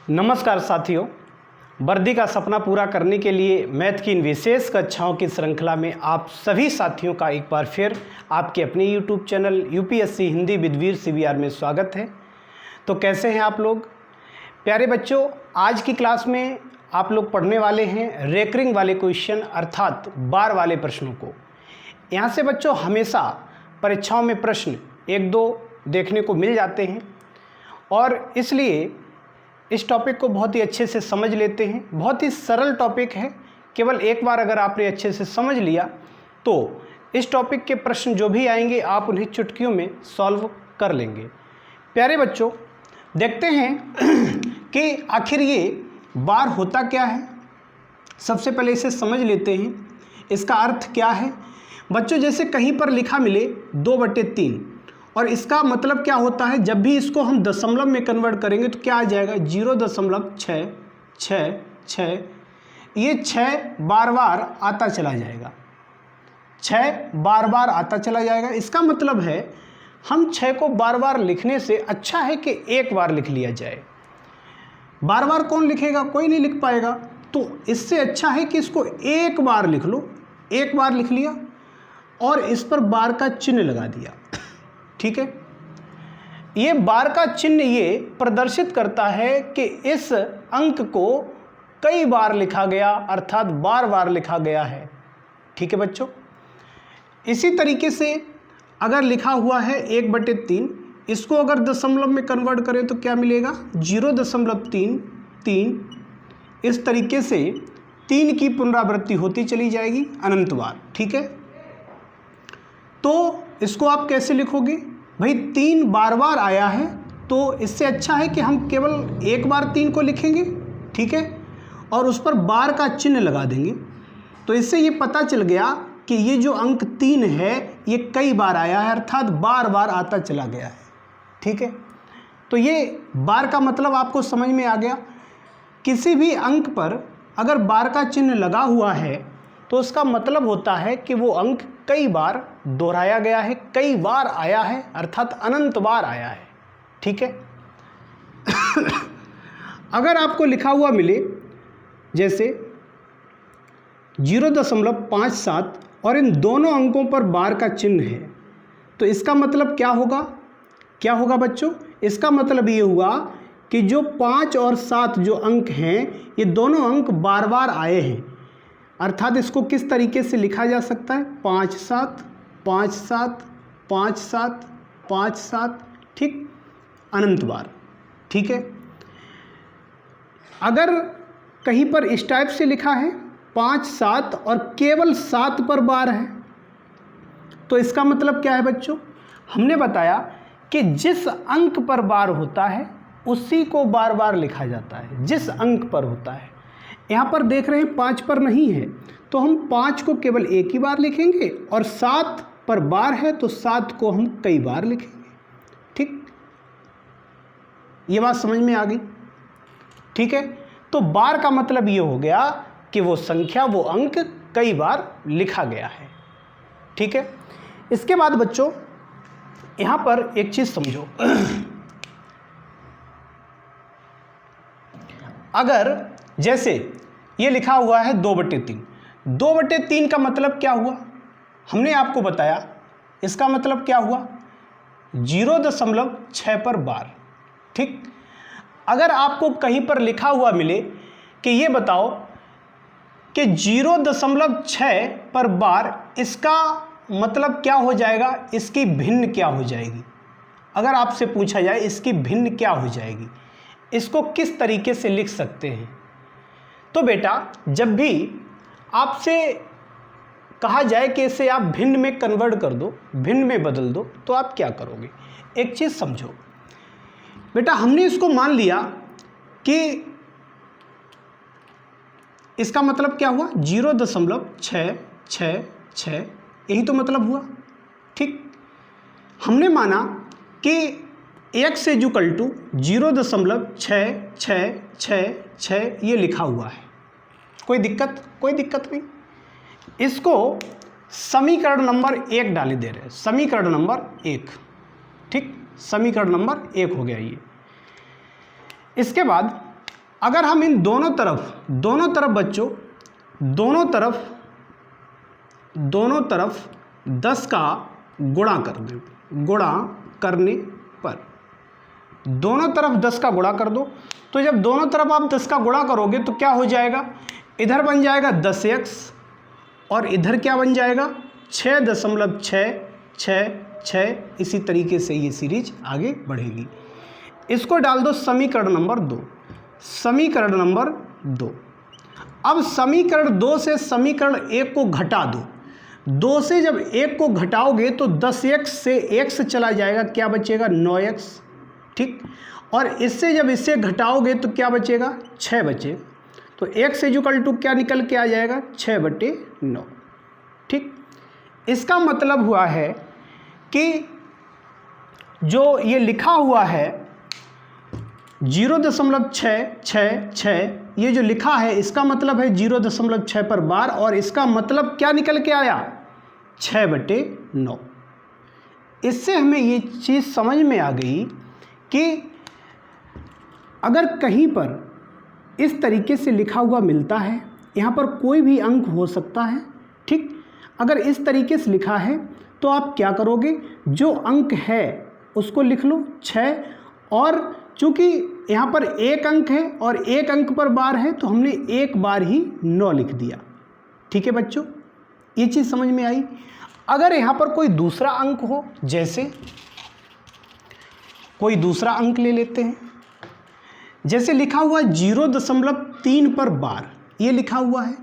नमस्कार साथियों, वर्दी का सपना पूरा करने के लिए मैथ की इन विशेष कक्षाओं की श्रृंखला में आप सभी साथियों का एक बार फिर आपके अपने YouTube channel UPSC Hindi with Veer CVR में स्वागत है। तो कैसे हैं आप लोग प्यारे बच्चों। आज की क्लास में आप लोग पढ़ने वाले हैं रेकरिंग वाले क्वेश्चन अर्थात बार वाले प्रश्नों को। यहाँ से बच्चों हमेशा परीक्षाओं में प्रश्न एक दो देखने को मिल जाते हैं और इसलिए इस टॉपिक को बहुत ही अच्छे से समझ लेते हैं। बहुत ही सरल टॉपिक है, केवल एक बार अगर आपने अच्छे से समझ लिया तो इस टॉपिक के प्रश्न जो भी आएंगे आप उन्हें चुटकियों में सॉल्व कर लेंगे। प्यारे बच्चों, देखते हैं कि आखिर ये बार होता क्या है। सबसे पहले इसे समझ लेते हैं, इसका अर्थ क्या है। बच्चों जैसे कहीं पर लिखा मिले 2/3 और इसका मतलब क्या होता है, जब भी इसको हम दशमलव में कन्वर्ट करेंगे तो क्या आ जाएगा 0.666। ये 6 बार बार आता चला जाएगा, 6 बार बार आता चला जाएगा। इसका मतलब है हम 6 को बार बार लिखने से अच्छा है कि एक बार लिख लिया जाए। बार बार कौन लिखेगा, कोई नहीं लिख पाएगा। तो इससे अच्छा है कि इसको एक बार लिख लो। एक बार लिख लिया और इस पर बार का चिन्ह लगा दिया, ठीक है। ये बार का चिन्ह ये प्रदर्शित करता है कि इस अंक को कई बार लिखा गया अर्थात बार बार लिखा गया है, ठीक है बच्चों। इसी तरीके से अगर लिखा हुआ है 1/3, इसको अगर दशमलव में कन्वर्ट करें तो क्या मिलेगा 0.33। इस तरीके से 3 की पुनरावृत्ति होती चली जाएगी अनंत बार, ठीक है। तो इसको आप कैसे लिखोगे भाई, 3 बार बार आया है तो इससे अच्छा है कि हम केवल एक बार 3 को लिखेंगे, ठीक है, और उस पर बार का चिन्ह लगा देंगे। तो इससे ये पता चल गया कि ये जो अंक 3 है ये कई बार आया है अर्थात बार बार आता चला गया है, ठीक है। तो ये बार का मतलब आपको समझ में आ गया। किसी भी अंक पर अगर बार का चिन्ह लगा हुआ है तो उसका मतलब होता है कि वो अंक कई बार दोहराया गया है, कई बार आया है अर्थात अनंत बार आया है, ठीक है। अगर आपको लिखा हुआ मिले जैसे 0.57 और इन दोनों अंकों पर बार का चिन्ह है तो इसका मतलब क्या होगा, क्या होगा बच्चों। इसका मतलब ये हुआ कि जो 5 और 7 जो अंक हैं ये दोनों अंक बार बार आए हैं अर्थात इसको किस तरीके से लिखा जा सकता है 5 7 5 7 5 7 5 7, ठीक, अनंत बार, ठीक है। अगर कहीं पर इस टाइप से लिखा है 5 7 और केवल 7 पर बार है तो इसका मतलब क्या है बच्चों। हमने बताया कि जिस अंक पर बार होता है उसी को बार बार लिखा जाता है, जिस अंक पर होता है। यहाँ पर देख रहे हैं 5 पर नहीं है तो हम 5 को केवल एक ही बार लिखेंगे और 7 पर बार है तो 7 को हम कई बार लिखेंगे, ठीक। ये बात समझ में आ गई, ठीक है। तो बार का मतलब ये हो गया कि वो संख्या, वो अंक कई बार लिखा गया है, ठीक है। इसके बाद बच्चों यहाँ पर एक चीज़ समझो। अगर जैसे ये लिखा हुआ है 2/3, 2/3 का मतलब क्या हुआ हमने आपको बताया। इसका मतलब क्या हुआ 0.6 पर बार, ठीक। अगर आपको कहीं पर लिखा हुआ मिले कि ये बताओ कि 0.6 पर बार, इसका मतलब क्या हो जाएगा, इसकी भिन्न क्या हो जाएगी। अगर आपसे पूछा जाए इसकी भिन्न क्या हो जाएगी, इसको किस तरीके से लिख सकते हैं। तो बेटा जब भी आपसे कहा जाए कि इसे आप भिन्न में कन्वर्ट कर दो, भिन्न में बदल दो, तो आप क्या करोगे। एक चीज़ समझो बेटा, हमने इसको मान लिया कि इसका मतलब क्या हुआ 0.666, यही तो मतलब हुआ, ठीक। हमने माना कि x इक्वल टू 0.666 ये लिखा हुआ है। कोई दिक्कत, कोई दिक्कत नहीं। इसको समीकरण नंबर 1 डाले दे रहे हैं, समीकरण नंबर 1, ठीक, समीकरण नंबर 1 हो गया ये। इसके बाद अगर हम इन दोनों तरफ बच्चों दोनों तरफ 10 का गुणा कर दें, गुणा करने पर दोनों तरफ 10 का गुणा कर दो, तो जब दोनों तरफ आप 10 का गुणा करोगे तो क्या हो जाएगा, इधर बन जाएगा 10x और इधर क्या बन जाएगा 6.666। इसी तरीके से ये सीरीज आगे बढ़ेगी। इसको डाल दो समीकरण नंबर 2, समीकरण नंबर 2। अब समीकरण 2 से समीकरण 1 को घटा दो, 2 से जब 1 को घटाओगे तो 10x से x चला जाएगा, क्या बचेगा 9x, ठीक। और इससे जब इससे घटाओगे तो क्या बचेगा 6 बचे, तो x इक्वल टू क्या निकल के आ जाएगा 6/9, ठीक। इसका मतलब हुआ है कि जो ये लिखा हुआ है 0.666, ये जो लिखा है इसका मतलब है 0.6 पर बार, और इसका मतलब क्या निकल के आया 6/9। इससे हमें ये चीज़ समझ में आ गई कि अगर कहीं पर इस तरीके से लिखा हुआ मिलता है, यहाँ पर कोई भी अंक हो सकता है, ठीक। अगर इस तरीके से लिखा है तो आप क्या करोगे, जो अंक है उसको लिख लो 6, और चूँकि यहाँ पर एक अंक है और एक अंक पर बार है तो हमने एक बार ही 9 लिख दिया, ठीक है बच्चों, ये चीज़ समझ में आई। अगर यहाँ पर कोई दूसरा अंक हो, जैसे कोई दूसरा अंक ले लेते हैं, जैसे लिखा हुआ 0.3 पर बार, ये लिखा हुआ है,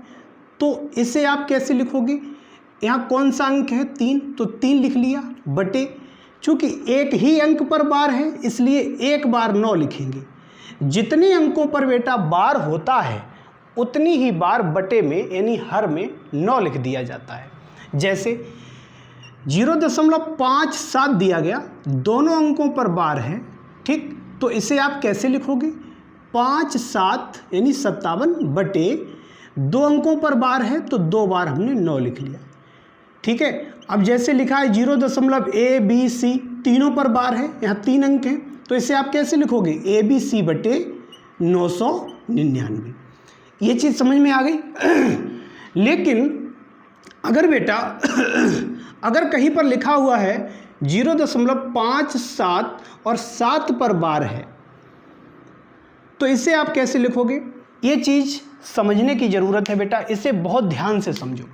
तो इसे आप कैसे लिखोगे, यहाँ कौन सा अंक है 3, तो 3 लिख लिया बटे, चूँकि एक ही अंक पर बार है इसलिए एक बार 9 लिखेंगे। जितने अंकों पर बेटा बार होता है उतनी ही बार बटे में यानी हर में 9 लिख दिया जाता है। जैसे 0.57 दिया गया, दोनों अंकों पर बार है, ठीक, तो इसे आप कैसे लिखोगे 5×7 यानी 57 बटे 2 अंकों पर बार है तो 2 बार हमने 9 लिख लिया, ठीक है। अब जैसे लिखा है 0.ABC, तीनों पर बार है, यहाँ 3 अंक हैं, तो इसे आप कैसे लिखोगे ABC बटे 999। ये चीज़ समझ में आ गई। लेकिन अगर बेटा अगर कहीं पर लिखा हुआ है 0.57 और 7 पर बार है तो इसे आप कैसे लिखोगे, ये चीज़ समझने की ज़रूरत है बेटा, इसे बहुत ध्यान से समझो।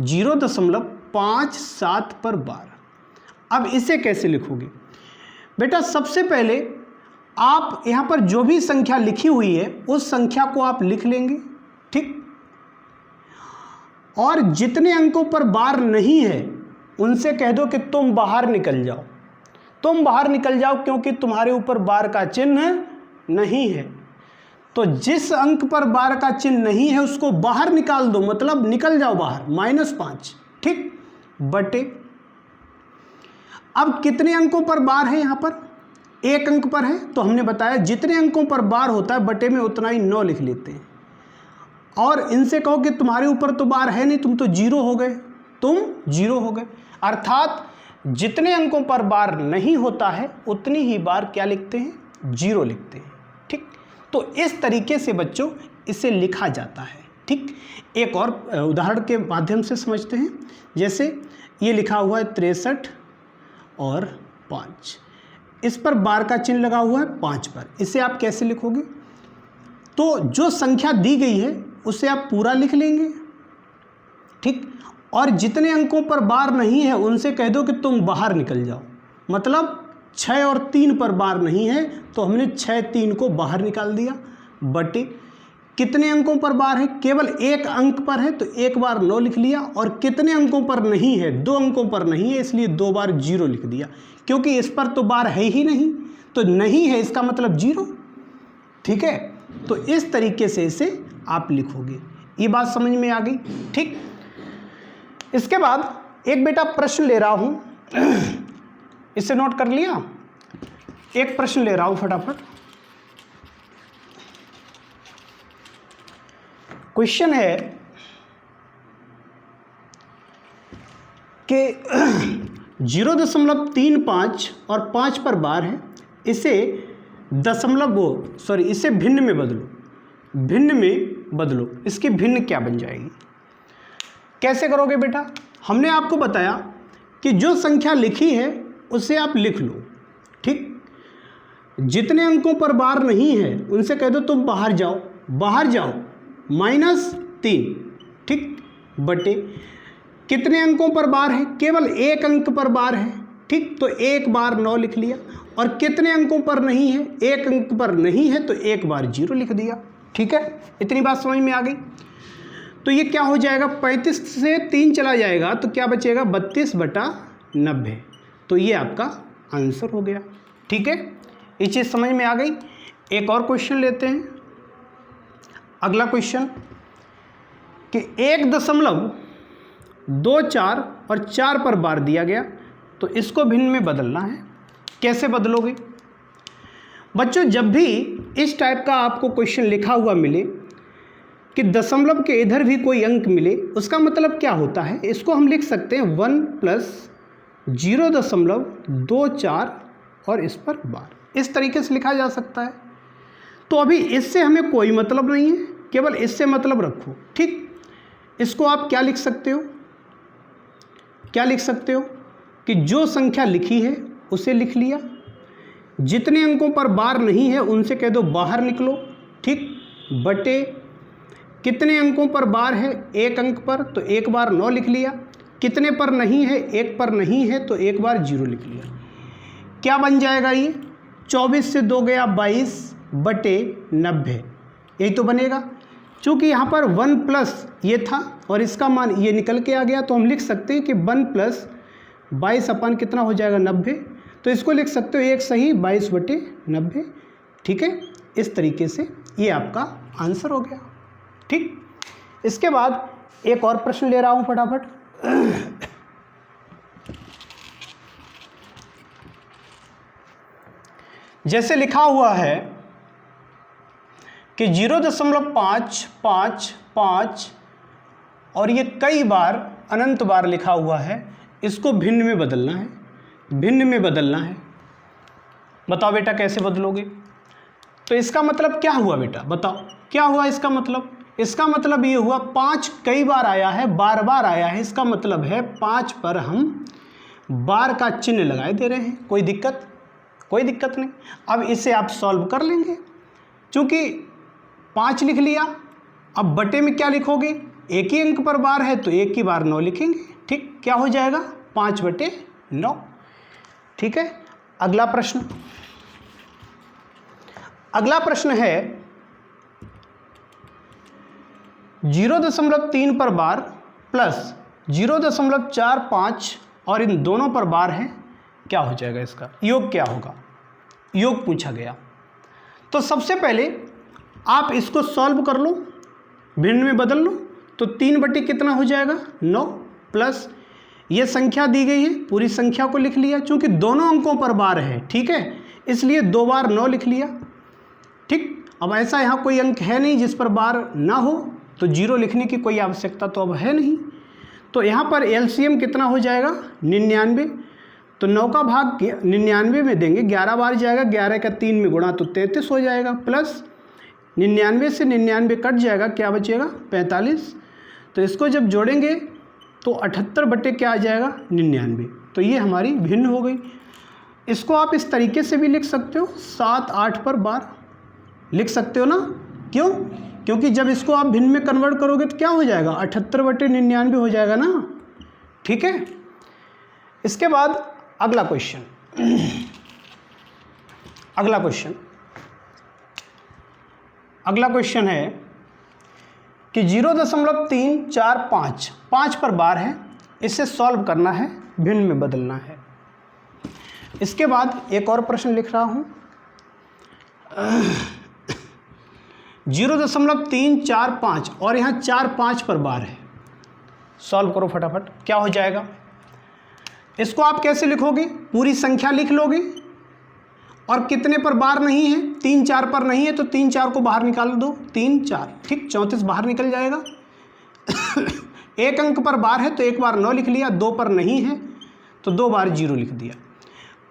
0.57 पर बार, अब इसे कैसे लिखोगे बेटा, सबसे पहले आप यहाँ पर जो भी संख्या लिखी हुई है उस संख्या को आप लिख लेंगे, ठीक। और जितने अंकों पर बार नहीं है उनसे कह दो कि तुम बाहर निकल जाओ, तुम बाहर निकल जाओ, क्योंकि तुम्हारे ऊपर बार का चिन्ह नहीं है। तो जिस अंक पर बार का चिन्ह नहीं है उसको बाहर निकाल दो, मतलब निकल जाओ बाहर, -5, ठीक, बटे। अब कितने अंकों पर बार है, यहाँ पर एक अंक पर है, तो हमने बताया जितने अंकों पर बार होता है बटे में उतना ही 9 लिख लेते हैं। और इनसे कहो कि तुम्हारे ऊपर तो बार है नहीं, तुम तो 0 हो गए, तुम 0 हो गए। अर्थात जितने अंकों पर बार नहीं होता है उतनी ही बार क्या लिखते हैं, 0 लिखते हैं, ठीक। तो इस तरीके से बच्चों इसे लिखा जाता है, ठीक। एक और उदाहरण के माध्यम से समझते हैं। जैसे ये लिखा हुआ है 63 और 5, इस पर बार का चिन्ह लगा हुआ है 5 पर, इसे आप कैसे लिखोगे, तो जो संख्या दी गई है उसे आप पूरा लिख लेंगे, ठीक। और जितने अंकों पर बार नहीं है उनसे कह दो कि तुम बाहर निकल जाओ, मतलब 6 और 3 पर बार नहीं है तो हमने 6 3 को बाहर निकाल दिया, बटे कितने अंकों पर बार है, केवल एक अंक पर है तो एक बार 9 लिख लिया, और कितने अंकों पर नहीं है, 2 अंकों पर नहीं है इसलिए 2 बार 0 लिख दिया, क्योंकि इस पर तो बार है ही नहीं, तो नहीं है इसका मतलब 0, ठीक है। तो इस तरीके से इसे आप लिखोगे, ये बात समझ में आ गई, ठीक। इसके बाद एक बेटा प्रश्न ले रहा हूं, इसे नोट कर लिया, एक प्रश्न ले रहा हूं फटाफट। क्वेश्चन है कि 0.35 और 5 पर बार है, इसे दशमलव वो सॉरी इसे भिन्न में बदलो, भिन्न में बदलो, इसकी भिन्न क्या बन जाएगी? कैसे करोगे बेटा? हमने आपको बताया कि जो संख्या लिखी है उसे आप लिख लो, ठीक। जितने अंकों पर बार नहीं है उनसे कह दो तुम बाहर जाओ, बाहर जाओ, -3, ठीक, बटे कितने अंकों पर बार है? केवल एक अंक पर बार है, ठीक, तो एक बार 9 लिख लिया। और कितने अंकों पर नहीं है? एक अंक पर नहीं है तो एक बार 0 लिख दिया, ठीक है। इतनी बात समझ में आ गई। तो ये क्या हो जाएगा? 35 से 3 चला जाएगा तो क्या बचेगा? 32/90। तो ये आपका आंसर हो गया, ठीक है। ये चीज़ समझ में आ गई। एक और क्वेश्चन लेते हैं। अगला क्वेश्चन कि 1.24 और 4 पर बार दिया गया, तो इसको भिन्न में बदलना है। कैसे बदलोगे? बच्चों, जब भी इस टाइप का आपको क्वेश्चन लिखा हुआ मिले कि दशमलव के इधर भी कोई अंक मिले, उसका मतलब क्या होता है? इसको हम लिख सकते हैं 1 + 0.24 और इस पर बार, इस तरीके से लिखा जा सकता है। तो अभी इससे हमें कोई मतलब नहीं है, केवल इससे मतलब रखो, ठीक। इसको आप क्या लिख सकते हो? क्या लिख सकते हो कि जो संख्या लिखी है उसे लिख लिया, जितने अंकों पर बार नहीं है उनसे कह दो बाहर निकलो, ठीक, बटे कितने अंकों पर बार है? एक अंक पर, तो एक बार 9 लिख लिया। कितने पर नहीं है? एक पर नहीं है तो एक बार 0 लिख लिया। क्या बन जाएगा ये? 24 से 2 गया 22/90, यही तो बनेगा। चूँकि यहाँ पर 1+ ये था और इसका मान ये निकल के आ गया, तो हम लिख सकते हैं कि 1 + 22 अपन कितना हो जाएगा? 90। तो इसको लिख सकते हो एक सही 22/90, ठीक है। इस तरीके से ये आपका आंसर हो गया, ठीक। इसके बाद एक और प्रश्न ले रहा हूँ फटाफट। जैसे लिखा हुआ है कि 0.555 और ये कई बार अनंत बार लिखा हुआ है, इसको भिन्न में बदलना है, भिन्न में बदलना है। बताओ बेटा कैसे बदलोगे? तो इसका मतलब क्या हुआ बेटा? बताओ क्या हुआ इसका मतलब? इसका मतलब ये हुआ 5 कई बार आया है, बार बार आया है, इसका मतलब है 5 पर हम बार का चिन्ह लगाए दे रहे हैं। कोई दिक्कत? कोई दिक्कत नहीं। अब इसे आप सॉल्व कर लेंगे। चूँकि 5 लिख लिया, अब बटे में क्या लिखोगे? एक ही अंक पर बार है तो एक ही बार 9 लिखेंगे, ठीक। क्या हो जाएगा? 5/9, ठीक है। अगला प्रश्न, अगला प्रश्न है 0.3 पर बार प्लस 0.45 और इन दोनों पर बार है, क्या हो जाएगा? इसका योग क्या होगा? योग पूछा गया। तो सबसे पहले आप इसको सॉल्व कर लो, भिन्न में बदल लो। तो 3 बटे कितना हो जाएगा? 9 प्लस ये संख्या दी गई है, पूरी संख्या को लिख लिया। चूंकि दोनों अंकों पर बार है, ठीक है, इसलिए 2 बार 9 लिख लिया, ठीक। अब ऐसा यहाँ कोई अंक है नहीं जिस पर बार ना हो, तो 0 लिखने की कोई आवश्यकता तो अब है नहीं। तो यहाँ पर एलसीएम कितना हो जाएगा? 99। तो 9 का भाग 99 में देंगे, 11 बार जाएगा, 11 का 3 में गुणा तो 33 हो जाएगा, प्लस 99 से 99 कट जाएगा, क्या बचेगा? 45। तो इसको जब जोड़ेंगे तो 78 बटे क्या आ जाएगा? 99। तो ये हमारी भिन्न हो गई। इसको आप इस तरीके से भी लिख सकते हो, 7 8 पर बार लिख सकते हो ना। क्यों? क्योंकि जब इसको आप भिन्न में कन्वर्ट करोगे तो क्या हो जाएगा? 78 बटे 99 हो जाएगा ना, ठीक है। इसके बाद अगला क्वेश्चन, अगला क्वेश्चन है कि 0.345 5 पर बार है, इसे सॉल्व करना है, भिन्न में बदलना है। इसके बाद एक और प्रश्न लिख रहा हूँ, 0.345 और यहाँ 4 5 पर बार है, सॉल्व करो फटाफट, क्या हो जाएगा? इसको आप कैसे लिखोगे? पूरी संख्या लिख लोगे और कितने पर बार नहीं है? 3 4 पर नहीं है, तो 3 4 को बाहर निकाल दो, 3 4, ठीक, 34 बाहर निकल जाएगा। एक अंक पर बार है तो एक बार 9 लिख लिया, 2 पर नहीं है तो 2 बार 0 लिख दिया।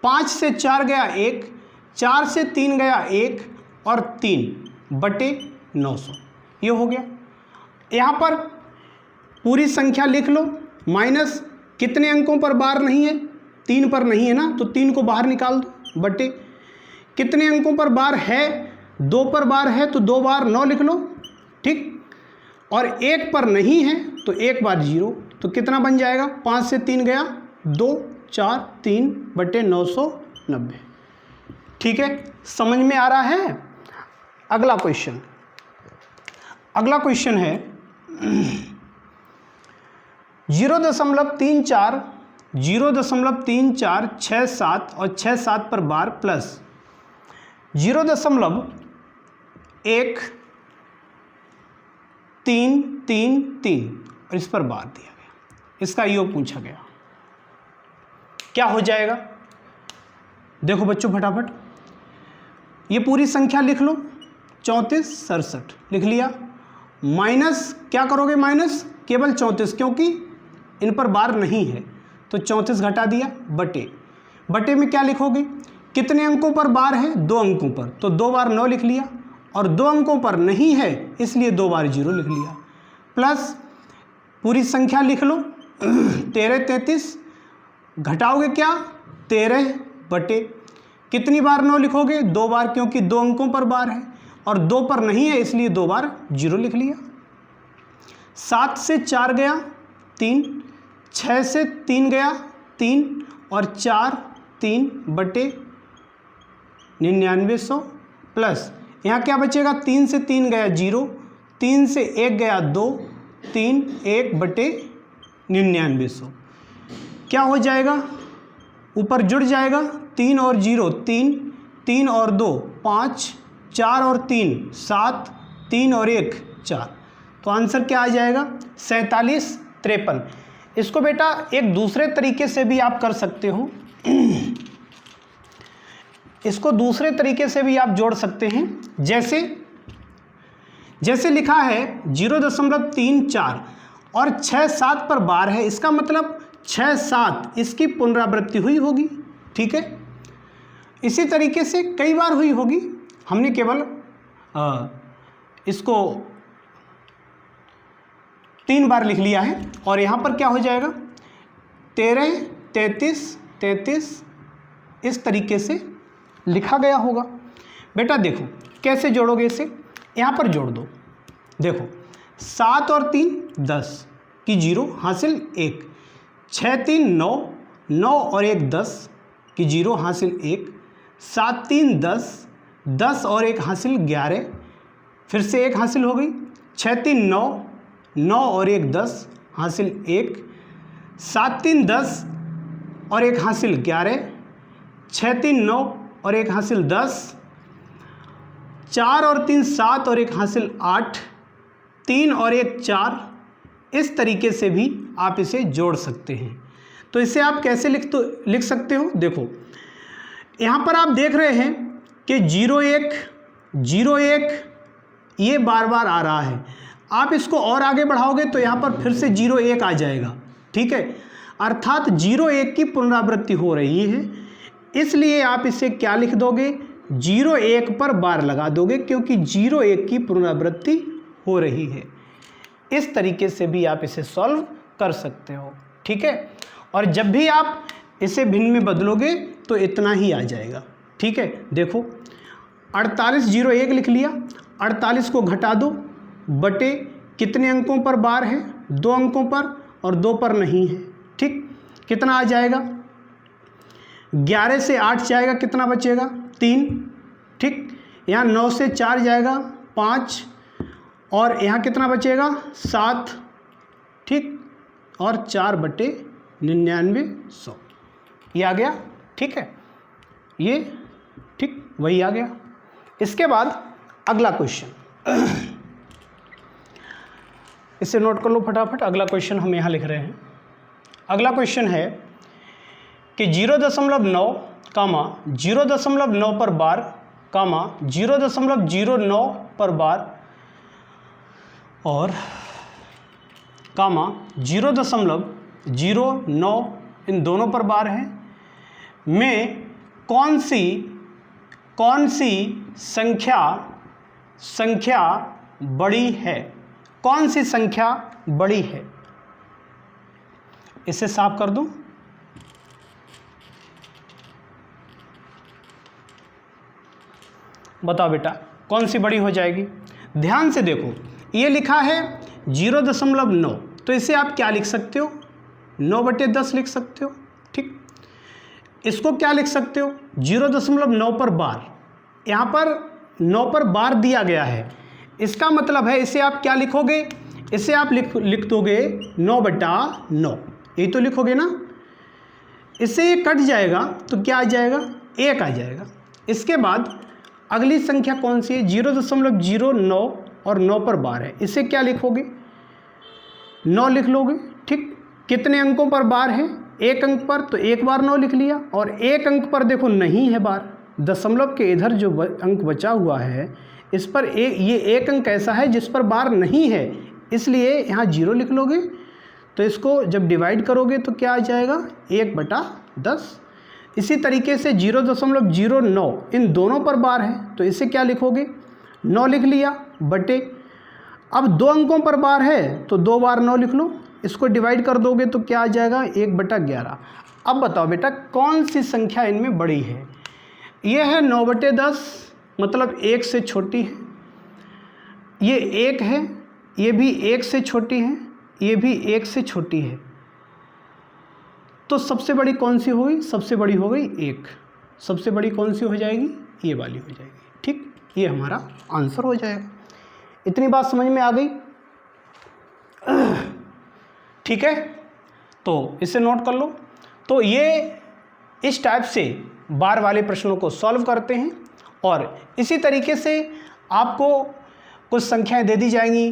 5 से 4 गया 1, 4 से 3 गया 1 और 3/900, ये हो गया। यहाँ पर पूरी संख्या लिख लो, माइनस कितने अंकों पर बार नहीं है, 3 पर नहीं है ना, तो 3 को बाहर निकाल दो, बटे कितने अंकों पर बार है, 2 पर बार है तो 2 बार 9 लिख लो, ठीक, और 1 पर नहीं है तो 1 बार 0, तो कितना बन जाएगा, 5 से 3 गया 2, 4, 3/990। ठीक है, समझ में आ रहा है। अगला क्वेश्चन है 0.34, 0.3467 और 67 पर बार प्लस 0.1333 और इस पर बार दिया गया, इसका योग पूछा गया, क्या हो जाएगा। देखो बच्चों फटाफट ये पूरी संख्या लिख लो, 3467 लिख लिया, माइनस क्या करोगे, माइनस केवल 34 क्योंकि इन पर बार नहीं है तो 34 घटा दिया, बटे में क्या लिखोगे, कितने अंकों पर बार है, 2 अंकों पर, तो 2 बार 9 लिख लिया, और 2 अंकों पर नहीं है इसलिए 2 बार 0 लिख लिया, प्लस पूरी संख्या लिख लो 1333, घटाओगे क्या 13 बटे कितनी बार 9 लिखोगे, 2 बार क्योंकि 2 अंकों पर बार है और 2 पर नहीं है इसलिए 2 बार 0 लिख लिया। 7 से 4 गया 3, 6 से 3 गया 3 और 4 3/9900 प्लस यहाँ क्या बचेगा, 3 से 3 गया 0, 3 से 1 गया 2, 3 1/9900 क्या हो जाएगा, ऊपर जुड़ जाएगा 3 और 0 3, 3 और 2 5, 4 और 3 7, 3 और 1 4, तो आंसर क्या आ जाएगा 4753। इसको बेटा एक दूसरे तरीके से भी आप कर सकते हो, इसको दूसरे तरीके से भी आप जोड़ सकते हैं, जैसे लिखा है 0.34 और 6-7 पर बार है, इसका मतलब 6-7 इसकी पुनरावृत्ति हुई होगी, ठीक है। इसी तरीके से कई बार हुई होगी, हमने केवल इसको 3 बार लिख लिया है, और यहाँ पर क्या हो जाएगा 13 33 33 इस तरीके से लिखा गया होगा। बेटा देखो कैसे जोड़ोगे इसे, यहाँ पर जोड़ दो, देखो 7 और 3 10 की 0 हासिल 1, 6 3 9, 9 और 1 10 की 0 हासिल 1, 7 3 10, 10 और 1 हासिल 11, फिर से 1 हासिल हो गई, 6 3 9, 9 और 1 10 हासिल 1, 7 3 10 और 1 हासिल 11, 6 3 9 और 1 हासिल 10, 4 और 3 7 और 1 हासिल 8, 3 और 1 4, इस तरीके से भी आप इसे जोड़ सकते हैं। तो इसे आप कैसे लिख सकते हो, देखो यहाँ पर आप देख रहे हैं कि 0 1 0 1 ये बार बार आ रहा है, आप इसको और आगे बढ़ाओगे तो यहाँ पर फिर से 0 1 आ जाएगा, ठीक है, अर्थात 0 1 की पुनरावृत्ति हो रही है, इसलिए आप इसे क्या लिख दोगे, 0 1 पर बार लगा दोगे क्योंकि 0 1 की पुनरावृत्ति हो रही है। इस तरीके से भी आप इसे सॉल्व कर सकते हो, ठीक है। और जब भी आप इसे भिन्न में बदलोगे तो इतना ही आ जाएगा, ठीक है। देखो 48 0 1 लिख लिया, 48 को घटा दो, बटे कितने अंकों पर बार है, 2 अंकों पर और 2 पर नहीं है, ठीक, कितना आ जाएगा, 11 से 8 जाएगा, कितना बचेगा 3, ठीक, यहाँ 9 से 4 जाएगा 5 और यहाँ कितना बचेगा 7, ठीक, और 4/9900 ये आ गया, ठीक है, ये ठीक वही आ गया। इसके बाद अगला क्वेश्चन इसे नोट कर लो फटाफट, अगला क्वेश्चन हम यहाँ लिख रहे हैं। अगला क्वेश्चन है कि 0.9 कामा 0.9 पर बार कामा 0.09 पर बार और कामा 0.09 इन दोनों पर बार है में कौन सी कौन सी संख्या बड़ी है? कौन सी संख्या बड़ी है? इसे साफ कर दूं। बताओ बेटा कौन सी बड़ी हो जाएगी? ध्यान से देखो, ये लिखा है 0.9, तो इसे आप क्या लिख सकते हो? 9/10 लिख सकते हो। ठीक, इसको क्या लिख सकते हो? 0.9 पर बार, यहाँ पर 9 पर बार दिया गया है, इसका मतलब है इसे आप क्या लिखोगे? इसे आप लिख दोगे 9/9, यही तो लिखोगे ना। इससे ये कट जाएगा तो क्या आ जाएगा? 1 आ जाएगा। इसके बाद अगली संख्या कौन सी है? 0.09 और 9 पर बार है, इसे क्या लिखोगे? 9 लिख लोगे। ठीक, कितने अंकों पर बार है? 1 अंक पर, तो एक बार 9 लिख लिया। और 1 अंक पर देखो नहीं है बार, दशमलव के इधर जो अंक बचा हुआ है इस पर ये 1 अंक ऐसा है जिस पर बार नहीं है, इसलिए यहाँ 0 लिख लोगे। तो इसको जब डिवाइड करोगे तो क्या आ जाएगा? 1/10। इसी तरीके से 0.09 इन दोनों पर बार है, तो इसे क्या लिखोगे? 9 लिख लिया बटे, अब 2 अंकों पर बार है तो 2 बार 9 लिख लो। इसको डिवाइड कर दोगे तो क्या आ जाएगा? 1/11। अब बताओ बेटा कौन सी संख्या इनमें बड़ी है? यह है 9/10, मतलब 1 से छोटी है। ये 1 है, ये भी 1 से छोटी है, ये भी 1 से छोटी है। तो सबसे बड़ी कौन सी होगी? सबसे बड़ी हो गई 1। सबसे बड़ी कौन सी हो जाएगी? ये वाली हो जाएगी। ठीक, ये हमारा आंसर हो जाएगा। इतनी बात समझ में आ गई? ठीक है, तो इसे नोट कर लो। तो ये इस टाइप से बार वाले प्रश्नों को सॉल्व करते हैं, और इसी तरीके से आपको कुछ संख्याएं दे दी जाएंगी।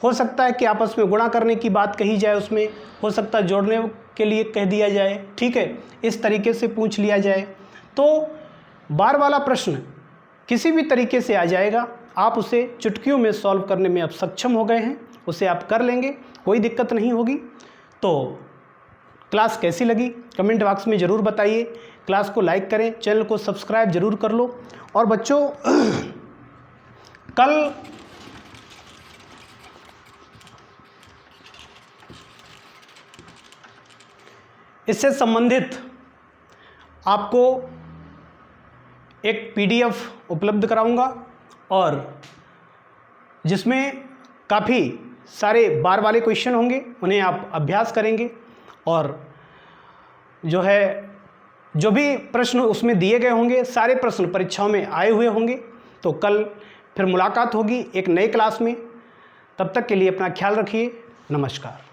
हो सकता है कि आपस में गुणा करने की बात कही जाए, उसमें हो सकता है जोड़ने के लिए कह दिया जाए। ठीक है, इस तरीके से पूछ लिया जाए। तो बार वाला प्रश्न किसी भी तरीके से आ जाएगा, आप उसे चुटकियों में सॉल्व करने में अब सक्षम हो गए हैं, उसे आप कर लेंगे, कोई दिक्कत नहीं होगी। तो क्लास कैसी लगी कमेंट बॉक्स में ज़रूर बताइए। क्लास को लाइक करें, चैनल को सब्सक्राइब ज़रूर कर लो। और बच्चों कल इससे संबंधित आपको एक PDF उपलब्ध कराऊंगा, और जिसमें काफ़ी सारे बार वाले क्वेश्चन होंगे, उन्हें आप अभ्यास करेंगे, और जो भी प्रश्न उसमें दिए गए होंगे सारे प्रश्न परीक्षाओं में आए हुए होंगे। तो कल फिर मुलाकात होगी एक नए क्लास में। तब तक के लिए अपना ख्याल रखिए। नमस्कार।